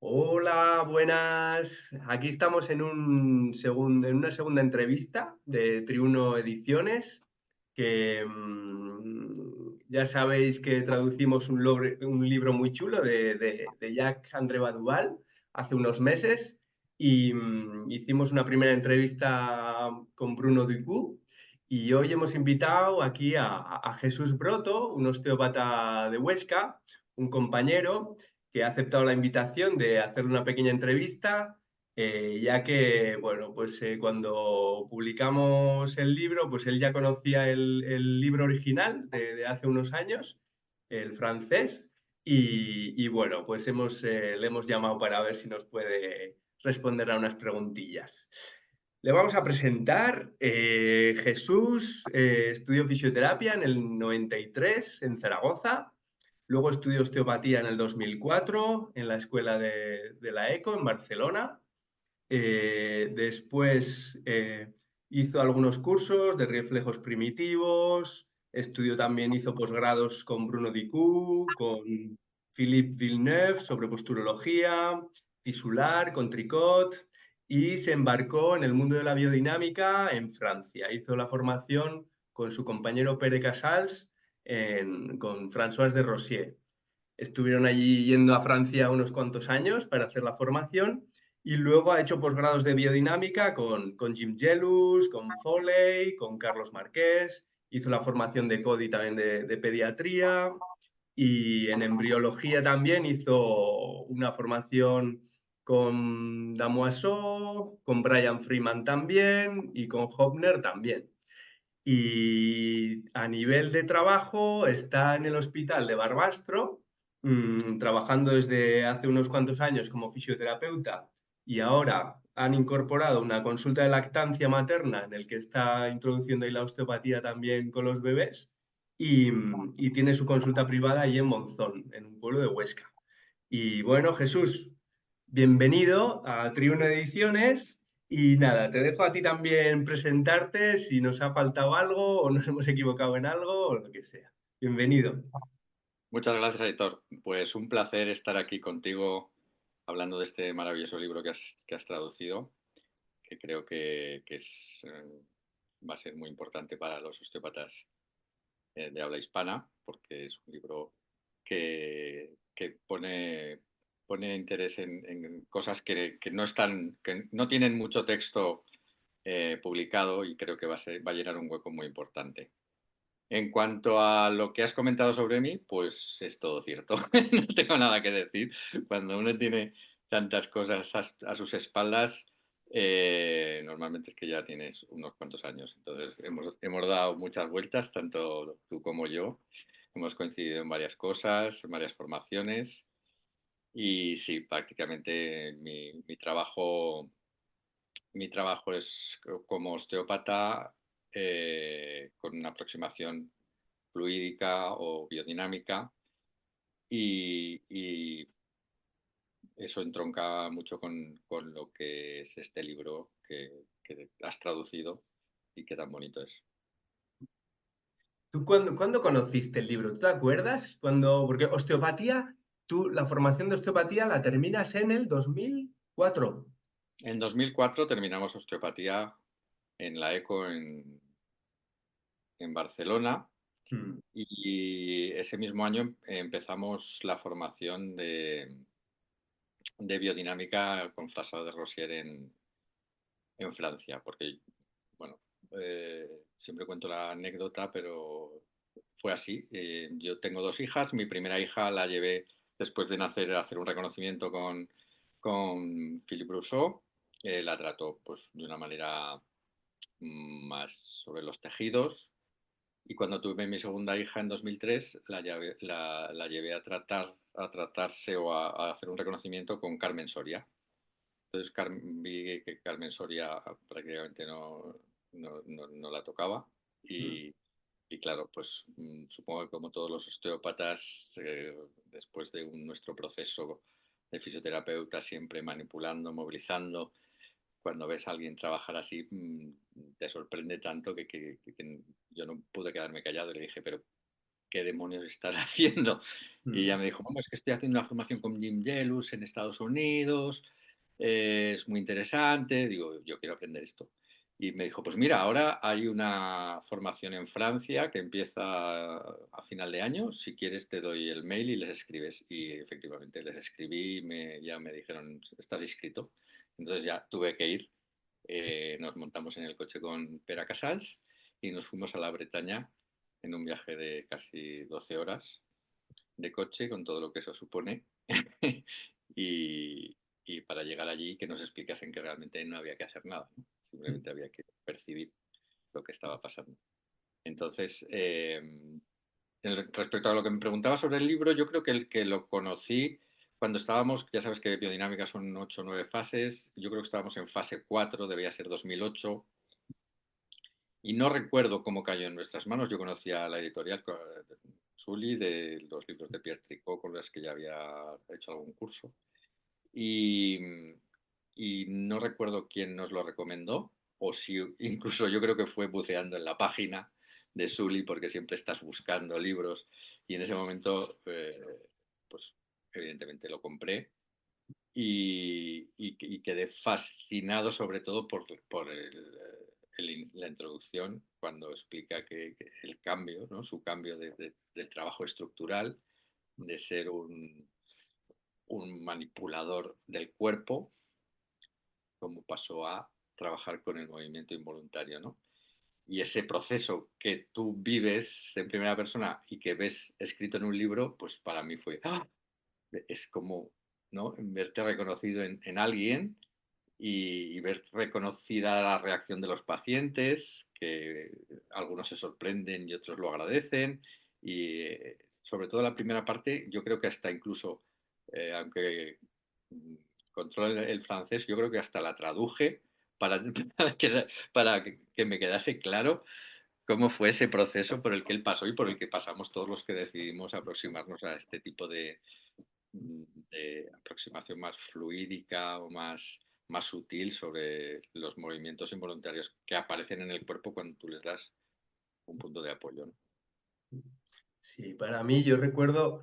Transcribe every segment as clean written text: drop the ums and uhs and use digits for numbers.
Hola, buenas. Aquí estamos en una segunda entrevista de Triuno Ediciones, que ya sabéis que traducimos un libro muy chulo de Jacques-André Badoval hace unos meses y hicimos una primera entrevista con Bruno Ducou y hoy hemos invitado aquí a Jesús Broto, un osteópata de Huesca, un compañero que ha aceptado la invitación de hacer una pequeña entrevista, ya que, bueno, pues cuando publicamos el libro, pues él ya conocía el libro original de hace unos años, el francés, y bueno, pues le hemos llamado para ver si nos puede responder a unas preguntillas. Le vamos a presentar Jesús, estudió fisioterapia en el 93 en Zaragoza. Luego estudió osteopatía en el 2004 en la escuela de la ECO en Barcelona. Después hizo algunos cursos de reflejos primitivos. Hizo posgrados con Bruno Dicou, con Philippe Villeneuve sobre posturología, tisular, con Tricot y se embarcó en el mundo de la biodinámica en Francia. Hizo la formación con su compañero Pere Casals con François de Rosier. Estuvieron allí yendo a Francia unos cuantos años para hacer la formación y luego ha hecho posgrados de biodinámica con Jim Gelus, con Foley, con Carlos Marqués, hizo la formación de CODI también de pediatría y en embriología también hizo una formación con Damoiseau, con Brian Freeman también y con Hopner también. Y a nivel de trabajo está en el hospital de Barbastro, trabajando desde hace unos cuantos años como fisioterapeuta y ahora han incorporado una consulta de lactancia materna en el que está introduciendo ahí la osteopatía también con los bebés y tiene su consulta privada ahí en Monzón, en un pueblo de Huesca. Y bueno, Jesús, bienvenido a Triuno Ediciones. Y nada, te dejo a ti también presentarte si nos ha faltado algo o nos hemos equivocado en algo o lo que sea. Bienvenido. Muchas gracias, Aitor. Pues un placer estar aquí contigo hablando de este maravilloso libro que has traducido, que creo que va a ser muy importante para los osteópatas de habla hispana, porque es un libro que pone interés en cosas que no tienen mucho texto publicado y creo que va a llenar un hueco muy importante. En cuanto a lo que has comentado sobre mí, pues es todo cierto. No tengo nada que decir. Cuando uno tiene tantas cosas a sus espaldas, normalmente es que ya tienes unos cuantos años. Entonces, hemos dado muchas vueltas, tanto tú como yo. Hemos coincidido en varias cosas, en varias formaciones. Y sí, prácticamente mi trabajo es como osteópata con una aproximación fluídica o biodinámica y eso entronca mucho con lo que es este libro que has traducido y que tan bonito es. ¿Tú cuándo conociste el libro? ¿Tú te acuerdas? Porque osteopatía, tú la formación de osteopatía la terminas en el 2004. En 2004 terminamos osteopatía en la ECO en Barcelona Mm. y ese mismo año empezamos la formación de biodinámica con François de Rosier en Francia, porque, bueno, siempre cuento la anécdota, pero fue así. Yo tengo dos hijas, mi primera hija la llevé después de nacer a hacer un reconocimiento con Philippe Rousseau, la trató pues, de una manera más sobre los tejidos. Y cuando tuve mi segunda hija en 2003, la llevé a tratarse o a hacer un reconocimiento con Carmen Soria. Entonces vi que Carmen Soria prácticamente no la tocaba Mm. y claro, pues supongo que como todos los osteópatas, después de nuestro proceso de fisioterapeuta, siempre manipulando, movilizando, cuando ves a alguien trabajar así, te sorprende tanto que yo no pude quedarme callado y le dije, pero ¿qué demonios estás haciendo? Y ella mm, me dijo, es que estoy haciendo una formación con Jim Jelus en Estados Unidos, es muy interesante. Digo, yo quiero aprender esto. Y me dijo, pues mira, ahora hay una formación en Francia que empieza a final de año. Si quieres te doy el mail y les escribes. Y efectivamente les escribí y ya me dijeron, estás inscrito. Entonces ya tuve que ir. Nos montamos en el coche con Pere Casals y nos fuimos a la Bretaña en un viaje de casi 12 horas de coche con todo lo que eso supone. y, y para llegar allí que nos explicasen que realmente no había que hacer nada, ¿no? Simplemente había que percibir lo que estaba pasando. Entonces, respecto a lo que me preguntaba sobre el libro, yo creo que el que lo conocí cuando estábamos, ya sabes que biodinámica son 8 o 9 fases, yo creo que estábamos en fase 4, debía ser 2008, y no recuerdo cómo cayó en nuestras manos. Yo conocía la editorial Sully de los libros de Pierre Tricot con los que ya había hecho algún curso. Y, y no recuerdo quién nos lo recomendó, o si incluso yo creo que fue buceando en la página de Sully, porque siempre estás buscando libros, y en ese momento, pues evidentemente lo compré y quedé fascinado sobre todo por la introducción cuando explica que el cambio, ¿no? Su cambio del trabajo estructural, de ser un manipulador del cuerpo, como pasó a trabajar con el movimiento involuntario, ¿no? Y ese proceso que tú vives en primera persona y que ves escrito en un libro, pues para mí fue, ¡ah! Es como, ¿no? Verte reconocido en alguien y ver reconocida la reacción de los pacientes, que algunos se sorprenden y otros lo agradecen. Y sobre todo la primera parte, yo creo que hasta incluso, aunque controlo el francés, yo creo que hasta la traduje para, para que me quedase claro cómo fue ese proceso por el que él pasó y por el que pasamos todos los que decidimos aproximarnos a este tipo de aproximación más fluídica o más sutil sobre los movimientos involuntarios que aparecen en el cuerpo cuando tú les das un punto de apoyo, ¿no? sí, para mí yo recuerdo,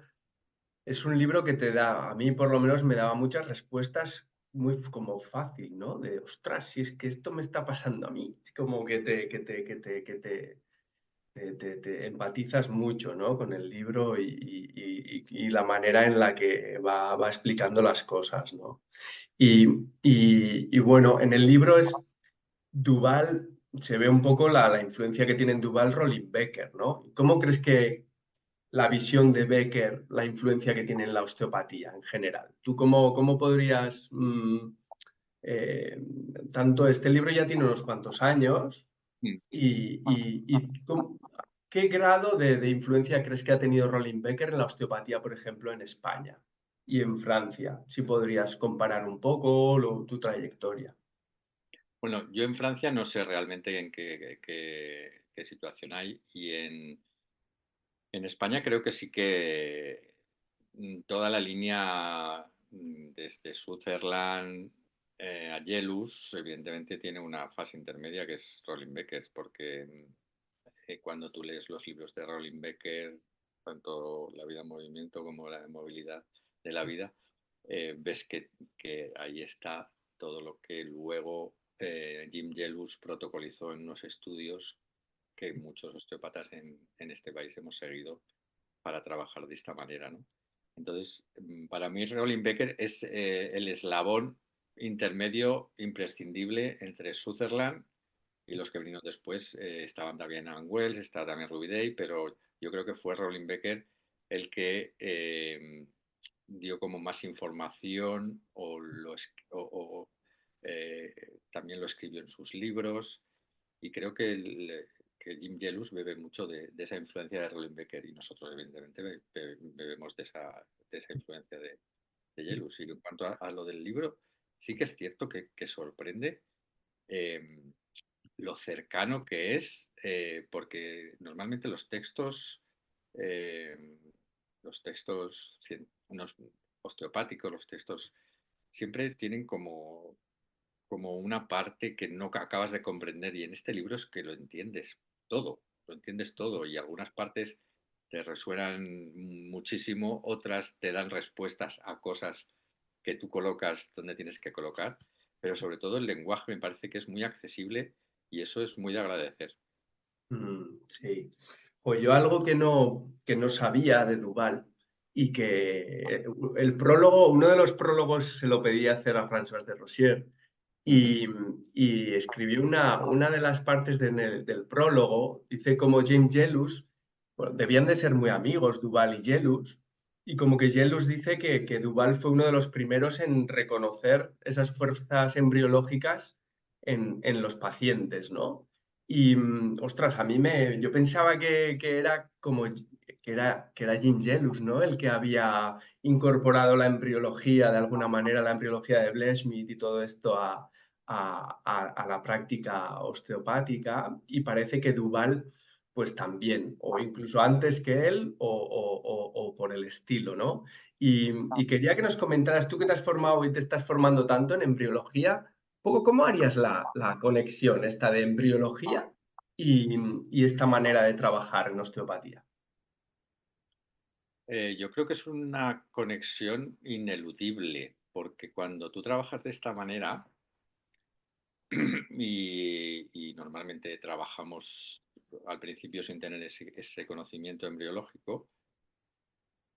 es un libro que te da, a mí por lo menos me daba muchas respuestas muy como fácil, ¿no? De, ostras, si es que esto me está pasando a mí. Es como que te empatizas mucho, ¿no? Con el libro y la manera en la que va explicando las cosas, ¿no? Y bueno, en el libro es Duval, se ve un poco la influencia que tiene en Duval Rollin Becker, ¿no? ¿Cómo crees que la visión de Becker, la influencia que tiene en la osteopatía en general? ¿Tú cómo podrías, eh, tanto este libro ya tiene unos cuantos años, Mm. qué grado de influencia crees que ha tenido Rollin Becker en la osteopatía, por ejemplo, en España y en Francia? Si podrías comparar un poco tu trayectoria. Bueno, yo en Francia no sé realmente en qué situación hay y en España creo que sí que toda la línea desde Sutherland a Jelus evidentemente tiene una fase intermedia que es Rollin Becker, porque cuando tú lees los libros de Rollin Becker, tanto La vida en movimiento como la movilidad de la vida, ves que ahí está todo lo que luego Jim Jelus protocolizó en unos estudios que muchos osteópatas en este país hemos seguido para trabajar de esta manera, ¿no? Entonces, para mí Rollin Becker es el eslabón intermedio imprescindible entre Sutherland y los que vinieron después. Estaban también Alan Wells, estaba también Ruby Day, pero yo creo que fue Rollin Becker el que dio como más información o también lo escribió en sus libros y creo que Jim Jelus bebe mucho de esa influencia de Rollin Becker y nosotros evidentemente bebemos de esa influencia de Jelus. Y en cuanto a lo del libro, sí que es cierto que sorprende eh, lo cercano que es, porque normalmente eh, los textos unos osteopáticos, los textos siempre tienen como una parte que no acabas de comprender y en este libro es que lo entiendes todo y algunas partes te resuenan muchísimo, otras te dan respuestas a cosas que tú colocas donde tienes que colocar, pero sobre todo el lenguaje me parece que es muy accesible y eso es muy de agradecer. Sí. Pues yo algo que no sabía de Duval y que el prólogo, uno de los prólogos se lo pedí hacer a François de Rosier Ujú. y escribió una de las partes del prólogo, dice como James Jellus, bueno, debían de ser muy amigos, Duval y Jellus, y como que Jellus dice que Duval fue uno de los primeros en reconocer esas fuerzas embriológicas en los pacientes, ¿no? Y, ostras, yo pensaba que era como, que era Jim Jellus, ¿no? El que había incorporado la embriología, de alguna manera, la embriología de Blechschmidt y todo esto a la práctica osteopática, y parece que Duval, pues también, o incluso antes que él, o por el estilo, ¿no? Y quería que nos comentaras, tú que te has formado y te estás formando tanto en embriología, poco, ¿cómo harías la conexión esta de embriología y, y esta manera de trabajar en osteopatía? Yo creo que es una conexión ineludible, porque cuando tú trabajas de esta manera, y normalmente trabajamos al principio sin tener ese conocimiento embriológico,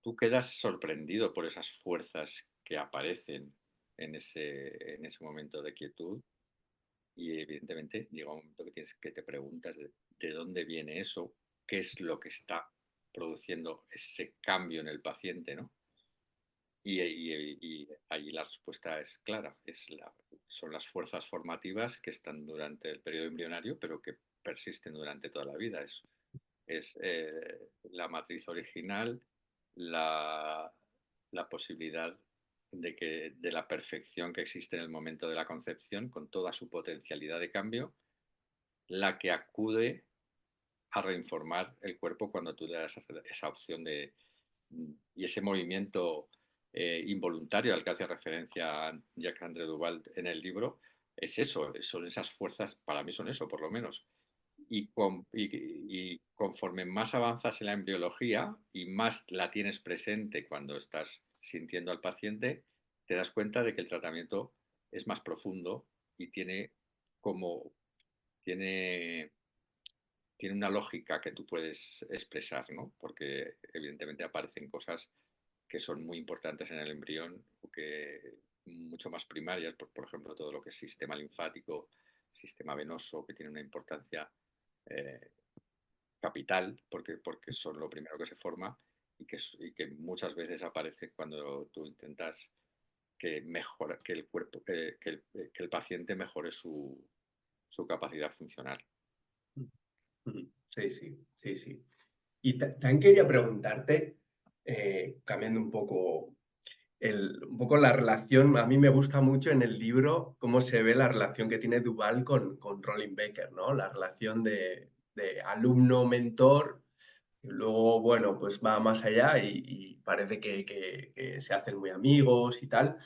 tú quedas sorprendido por esas fuerzas que aparecen en ese momento de quietud y evidentemente llega un momento que, tienes, que te preguntas de dónde viene eso, qué es lo que está produciendo ese cambio en el paciente, ¿no? Y ahí la respuesta es clara, son las fuerzas formativas que están durante el periodo embrionario, pero que persisten durante toda la vida. Es la matriz original, la, la posibilidad de la perfección que existe en el momento de la concepción, con toda su potencialidad de cambio, la que acude a reinformar el cuerpo cuando tú le das esa opción y ese movimiento involuntario al que hace referencia Jacques-André Duval en el libro, es eso, son esas fuerzas, para mí son eso por lo menos. Y conforme más avanzas en la embriología y más la tienes presente cuando estás sintiendo al paciente, te das cuenta de que el tratamiento es más profundo y como tiene tiene una lógica que tú puedes expresar, ¿no? Porque evidentemente aparecen cosas que son muy importantes en el embrión, o que mucho más primarias, por ejemplo, todo lo que es sistema linfático, sistema venoso, que tiene una importancia eh, capital, porque son lo primero que se forma y que muchas veces aparece cuando tú intentas que el cuerpo, que el paciente mejore su capacidad funcional. Sí, sí, sí, sí. Y también quería preguntarte, cambiando un poco la relación, a mí me gusta mucho en el libro cómo se ve la relación que tiene Duval con Rolling Baker, ¿no? La relación de alumno-mentor, y luego, bueno, pues va más allá y parece que se hacen muy amigos y tal,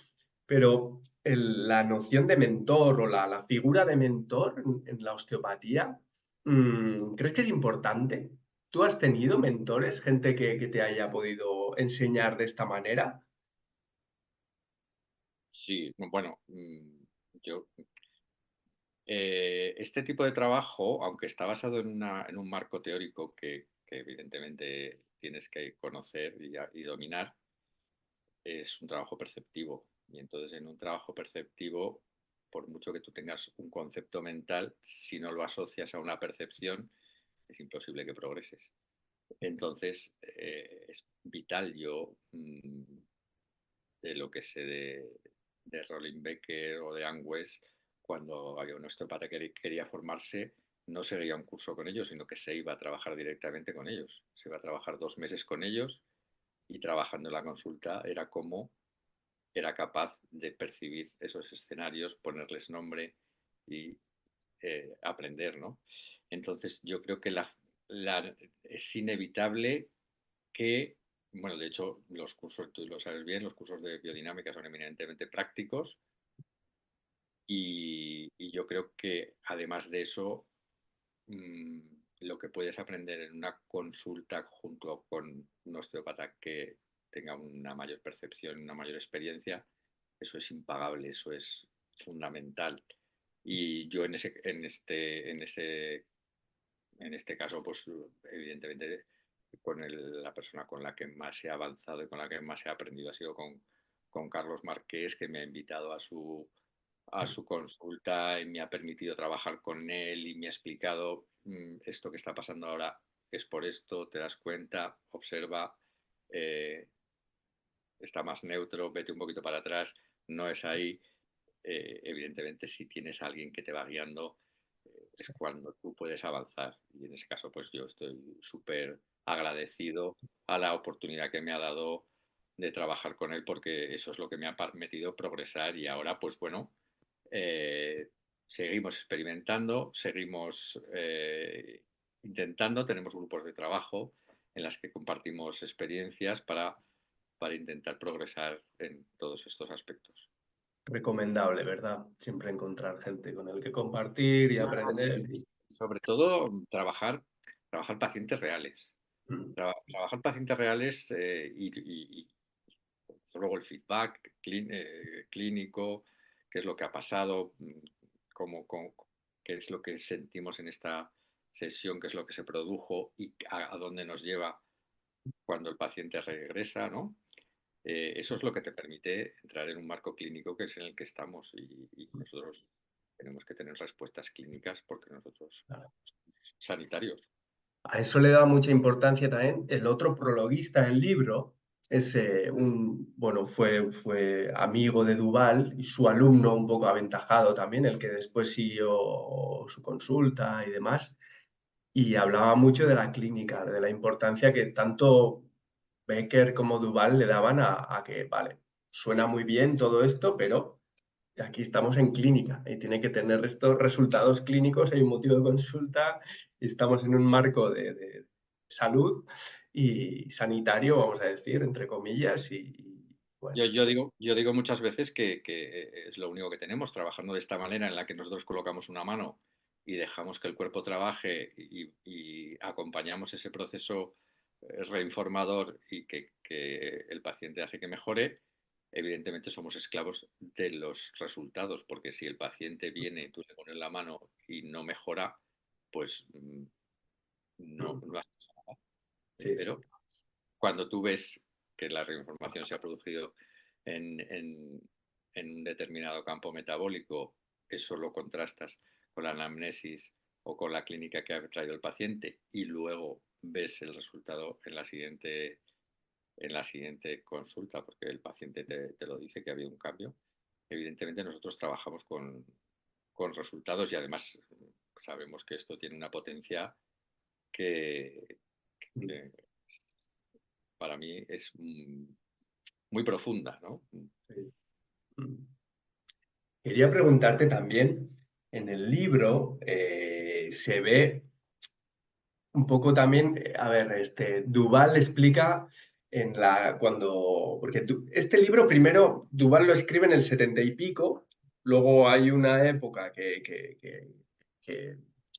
pero la noción de mentor o la figura de mentor en la osteopatía, ¿crees que es importante? ¿Tú has tenido mentores, gente que te haya podido enseñar de esta manera? Sí, bueno, yo este tipo de trabajo, aunque está basado en un marco teórico que evidentemente tienes que conocer y dominar, es un trabajo perceptivo. Y entonces en un trabajo perceptivo, por mucho que tú tengas un concepto mental, si no lo asocias a una percepción, es imposible que progreses. Entonces es vital de lo que sé de Rolling Becker o de Angwes, cuando había un osteopata que quería formarse, no seguía un curso con ellos, sino que se iba a trabajar directamente con ellos. Se iba a trabajar 2 meses con ellos y trabajando en la consulta era como era capaz de percibir esos escenarios, ponerles nombre y aprender, ¿no? Entonces yo creo que es inevitable que, bueno, de hecho, los cursos, tú lo sabes bien, los cursos de biodinámica son eminentemente prácticos y yo creo que además de eso, lo que puedes aprender en una consulta junto con un osteópata que tenga una mayor percepción, una mayor experiencia, eso es impagable, eso es fundamental. Y yo en este caso, pues evidentemente la persona con la que más he avanzado y con la que más he aprendido ha sido con Carlos Marqués, que me ha invitado a su consulta y me ha permitido trabajar con él y me ha explicado esto que está pasando ahora es por esto, te das cuenta, observa, eh, está más neutro, vete un poquito para atrás, no es ahí. Evidentemente, si tienes a alguien que te va guiando, es cuando tú puedes avanzar. Y en ese caso, pues yo estoy súper agradecido a la oportunidad que me ha dado de trabajar con él, porque eso es lo que me ha permitido progresar. Y ahora, pues bueno, eh, seguimos experimentando, seguimos intentando, tenemos grupos de trabajo en las que compartimos experiencias para intentar progresar en todos estos aspectos. Recomendable, ¿verdad? Siempre encontrar gente con el que compartir y aprender. Sí, sobre todo trabajar pacientes reales. Trabajar pacientes reales y luego el feedback clínico, qué es lo que ha pasado, qué es lo que sentimos en esta sesión, qué es lo que se produjo y a dónde nos lleva cuando el paciente regresa, ¿no? Eso es lo que te permite entrar en un marco clínico que es en el que estamos y nosotros tenemos que tener respuestas clínicas porque nosotros somos sanitarios. A eso le da mucha importancia también. El otro prologuista del libro es bueno, fue amigo de Duval y su alumno un poco aventajado también, el que después siguió su consulta y demás. Y hablaba mucho de la clínica, de la importancia que tanto Becker como Duval le daban a que, vale, suena muy bien todo esto, pero aquí estamos en clínica y tiene que tener estos resultados clínicos, hay un motivo de consulta, estamos en un marco de salud y sanitario, vamos a decir, entre comillas, y bueno, Yo digo muchas veces que es lo único que tenemos, trabajando de esta manera en la que nosotros colocamos una mano y dejamos que el cuerpo trabaje y acompañamos ese proceso reinformador y que el paciente hace que mejore, evidentemente somos esclavos de los resultados, porque si el paciente viene, tú le pones la mano y no mejora, pues no hace nada. sí, sí, Pero cuando tú ves que la reinformación se ha producido en, en, en un determinado campo metabólico, eso lo contrastas con la anamnesis o con la clínica que ha traído el paciente y luego ves el resultado en la siguiente consulta, porque el paciente te lo dice que había un cambio. Evidentemente nosotros trabajamos con resultados y además sabemos que esto tiene una potencia que, que para mí es muy profunda, ¿no? sí. Quería preguntarte también, en el libro se ve un poco también, a ver, Duval explica porque este libro primero Duval lo escribe en el 70 y pico, luego hay una época que- que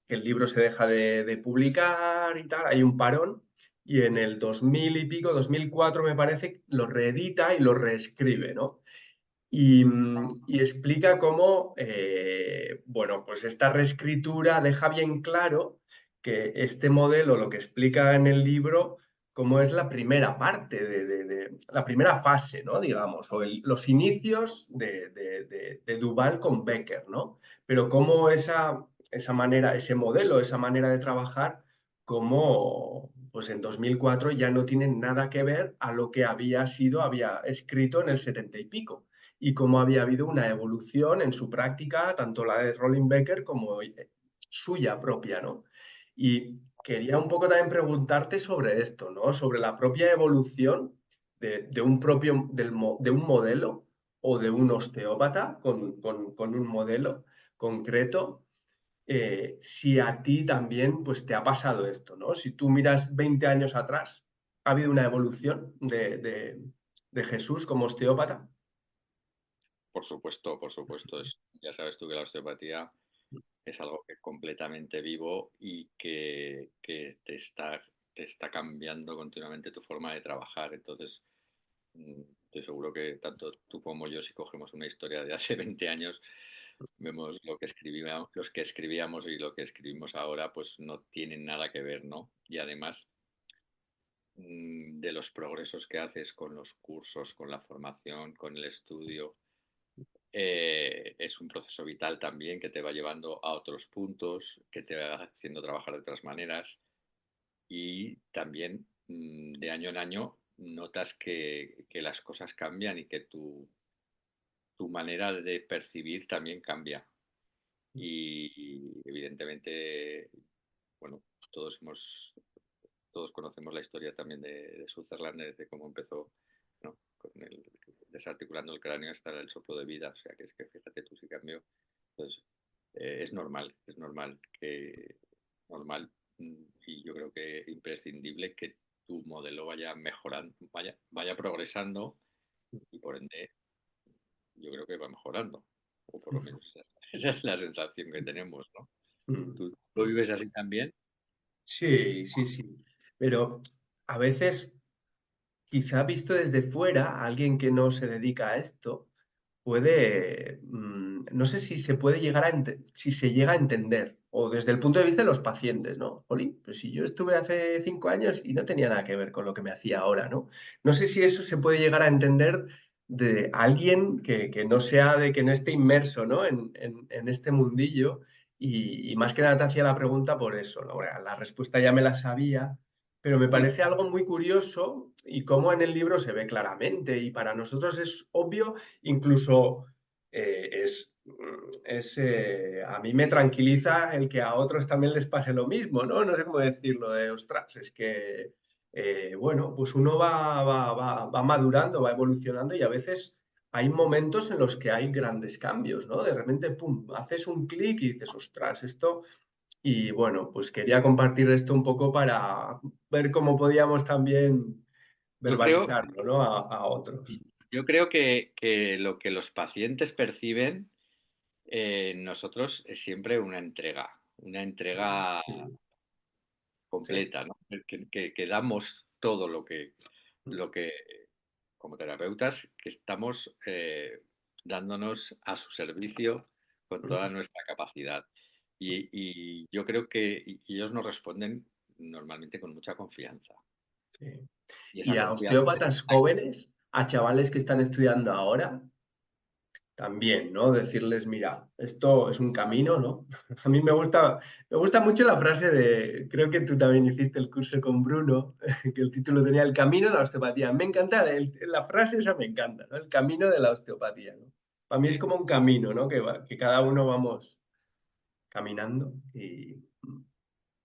el libro se deja de publicar y tal, hay un parón, y en el 2000 y pico, 2004 me parece, lo reedita y lo reescribe, ¿no? Y explica cómo, bueno, pues esta reescritura deja bien claro que este modelo, lo que explica en el libro, cómo es la primera parte, la primera fase, ¿no? Digamos, o los inicios de Duval con Becker, ¿no? Pero cómo esa manera, ese modelo, esa manera de trabajar, como pues en 2004 ya no tiene nada que ver a lo que había escrito en el 70 y pico y cómo había habido una evolución en su práctica, tanto la de Rolling Becker como suya propia, ¿no? Y quería un poco también preguntarte sobre esto, ¿no? Sobre la propia evolución de un de un modelo o de un osteópata con un modelo concreto. Si a ti también pues te ha pasado esto, ¿no? Si tú miras 20 años atrás, ¿ha habido una evolución de Jesús como osteópata? Por supuesto, por supuesto. Ya sabes tú que la osteopatía es algo que es completamente vivo y que te está cambiando continuamente tu forma de trabajar. Entonces, estoy seguro que tanto tú como yo, si cogemos una historia de hace 20 años, vemos lo que escribíamos, los que escribíamos y lo que escribimos ahora, pues no tienen nada que ver, ¿no? Y además de los progresos que haces con los cursos, con la formación, con el estudio, es un proceso vital también que te va llevando a otros puntos, que te va haciendo trabajar de otras maneras y también de año en año notas que las cosas cambian y que tu manera de percibir también cambia. Y evidentemente, bueno, todos hemos todos conocemos la historia también de Sutherland, de cómo empezó, ¿no? Con desarticulando el cráneo hasta el soplo de vida. O sea, que es que fíjate tú si cambió. Entonces, es normal normal, y yo creo que imprescindible que tu modelo vaya mejorando, vaya progresando y por ende yo creo que va mejorando. O por lo menos esa es la sensación que tenemos, ¿no? Mm. ¿Tú lo vives así también? Sí, sí, sí. Pero a veces, quizá visto desde fuera, alguien que no se dedica a esto, puede, no sé si se puede llegar a si se llega a entender, o desde el punto de vista de los pacientes, ¿no? Jolín, pues si yo estuve hace 5 años y no tenía nada que ver con lo que me hacía ahora, ¿no? No sé si eso se puede llegar a entender de alguien que no sea de que no esté inmerso, ¿no? En este mundillo y más que nada te hacía la pregunta por eso, ¿no? Bueno, la respuesta ya me la sabía, pero me parece algo muy curioso y cómo en el libro se ve claramente y para nosotros es obvio. Incluso a mí me tranquiliza el que a otros también les pase lo mismo, ¿no? No sé cómo decirlo, de ostras, es que, bueno, pues uno va madurando, va evolucionando y a veces hay momentos en los que hay grandes cambios, ¿no? De repente, pum, haces un clic y dices, ostras, esto... Y bueno, pues quería compartir esto un poco para ver cómo podíamos también Yo creo, verbalizarlo, ¿no? A otros. yo creo que lo que los pacientes perciben en nosotros es siempre una entrega Mm. Sí. completa, ¿no? Que damos todo lo que, como terapeutas, que estamos dándonos a su servicio con toda nuestra capacidad. Y yo creo que ellos nos responden normalmente con mucha confianza. Sí. Y Y esa a confianza osteópatas jóvenes, a chavales que están estudiando ahora, también, ¿no? Decirles, mira, esto es un camino, ¿no? A mí me gusta mucho la frase de, creo que tú también hiciste el curso con Bruno, que el título tenía El camino de la osteopatía. Me encanta, la frase esa me encanta, ¿no? El camino de la osteopatía, ¿no? Para mí es sí. como un camino, ¿no? Que cada uno vamos caminando y...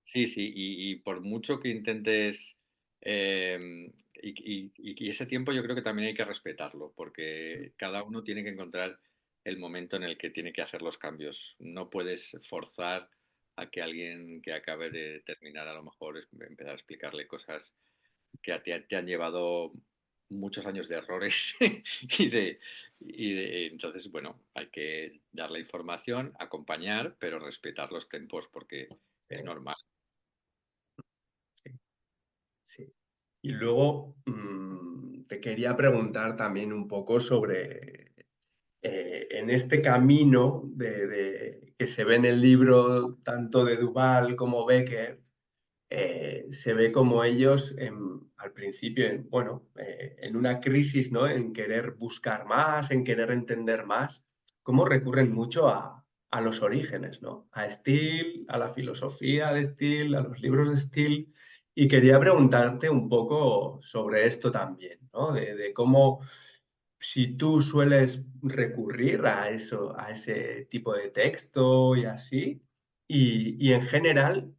Sí, sí, y por mucho que intentes, y ese tiempo yo creo que también hay que respetarlo, porque cada uno tiene que encontrar el momento en el que tiene que hacer los cambios. No puedes forzar a que alguien que acabe de terminar a lo mejor empezar a explicarle cosas que te han llevado muchos años de errores entonces, bueno, hay que dar la información, acompañar, pero respetar los tiempos porque es Sí, normal. sí, sí. Y luego te quería preguntar también un poco sobre en este camino que se ve en el libro tanto de Duval como Becker, se ve como ellos al principio, bueno, en una crisis, ¿no? En querer buscar más, en querer entender más, cómo recurren mucho a los orígenes, ¿no? A Steele, a la filosofía de Steele, a los libros de Steele. Y quería preguntarte un poco sobre esto también, ¿no? De cómo si tú sueles recurrir a eso, a ese tipo de texto y así, y en general,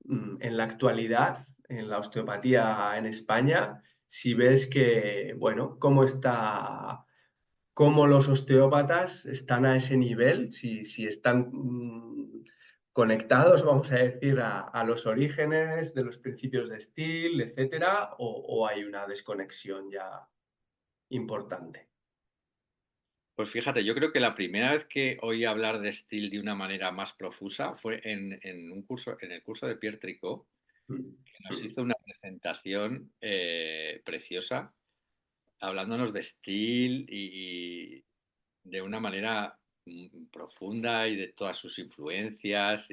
en la actualidad, en la osteopatía en España, si ves que, bueno, cómo los osteópatas están a ese nivel, si están conectados, vamos a decir, a los orígenes de los principios de Steele, etcétera, o hay una desconexión ya importante. Pues fíjate, yo creo que la primera vez que oí hablar de Steele de una manera más profusa fue en un curso, en el curso de Pierre Tricot, que nos hizo una presentación preciosa, hablándonos de Steele y de una manera profunda y de todas sus influencias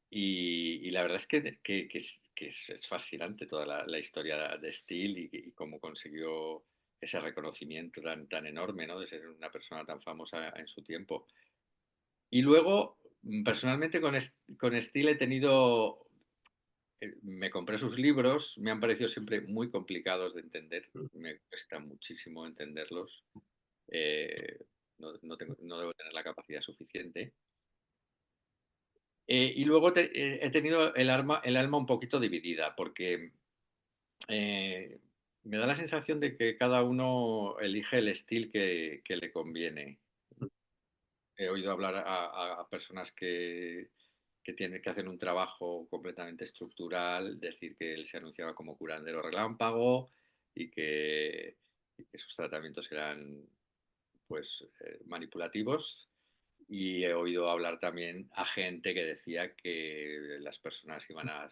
y la verdad es que es fascinante toda la historia de Steele y cómo consiguió ese reconocimiento tan enorme, ¿no? De ser una persona tan famosa en su tiempo. Y luego, personalmente con Steele he tenido, me compré sus libros, me han parecido siempre muy complicados de entender, me cuesta muchísimo entenderlos, eh, no debo tener la capacidad suficiente. Y luego he tenido el alma un poquito dividida, porque eh, me da la sensación de que cada uno elige el estilo que le conviene. He oído hablar a personas que tienen que hacer un trabajo completamente estructural, decir que él se anunciaba como curandero relámpago y que sus tratamientos eran pues manipulativos. Y he oído hablar también a gente que decía que las personas iban a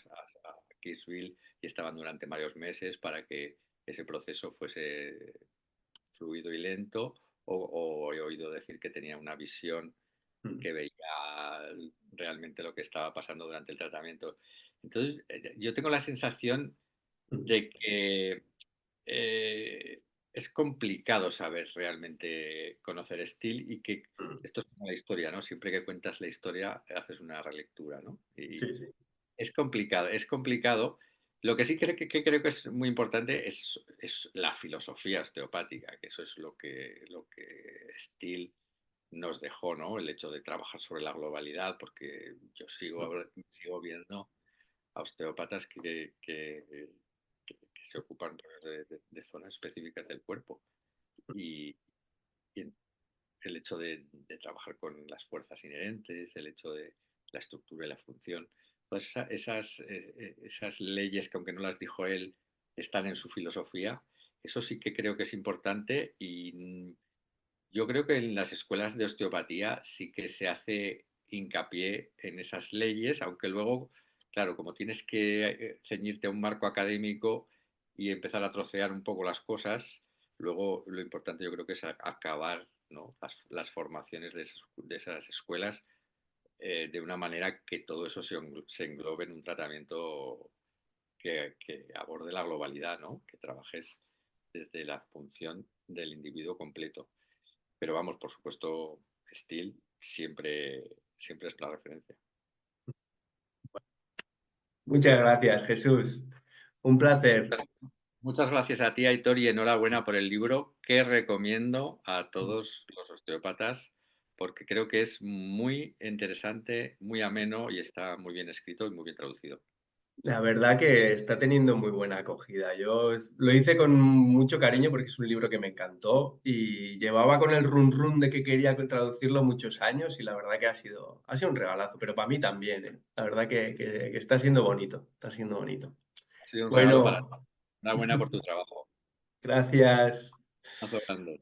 Kingsville y estaban durante varios meses para que ese proceso fuese fluido y lento, o he oído decir que tenía una visión que veía realmente lo que estaba pasando durante el tratamiento. Entonces, yo tengo la sensación de que eh, es complicado saber realmente conocer Steele y que esto es como la historia, ¿no? Siempre que cuentas la historia haces una relectura, ¿no? Y Sí, sí. es complicado, es complicado. Lo que sí que creo que es muy importante es la filosofía osteopática, que eso es lo que Steele nos dejó, ¿no? El hecho de trabajar sobre la globalidad, porque yo sigo viendo a osteópatas que se ocupan pues, de zonas específicas del cuerpo. Y, y el hecho de trabajar con las fuerzas inherentes, el hecho de la estructura y la función, todas esas leyes que aunque no las dijo él, están en su filosofía, eso sí que creo que es importante y yo creo que en las escuelas de osteopatía sí que se hace hincapié en esas leyes, aunque luego, claro, como tienes que ceñirte a un marco académico y empezar a trocear un poco las cosas, luego lo importante yo creo que es acabar, ¿no? las formaciones de esas escuelas de una manera que todo eso se englobe en un tratamiento que aborde la globalidad, ¿no? Que trabajes desde la función del individuo completo. Pero vamos, por supuesto, Steel siempre es la referencia. Muchas gracias, Jesús. Un placer. Muchas gracias a ti, Aitor, y enhorabuena por el libro que recomiendo a todos los osteópatas porque creo que es muy interesante, muy ameno y está muy bien escrito y muy bien traducido. La verdad que está teniendo muy buena acogida. Yo lo hice con mucho cariño porque es un libro que me encantó y llevaba con el run run de que quería traducirlo muchos años y la verdad que ha sido un regalazo, pero para mí también, ¿eh? La verdad que está siendo bonito, está siendo bonito. Ha sido un regalo para ti. Bueno, Enhorabuena por tu trabajo. gracias. Un abrazo grande.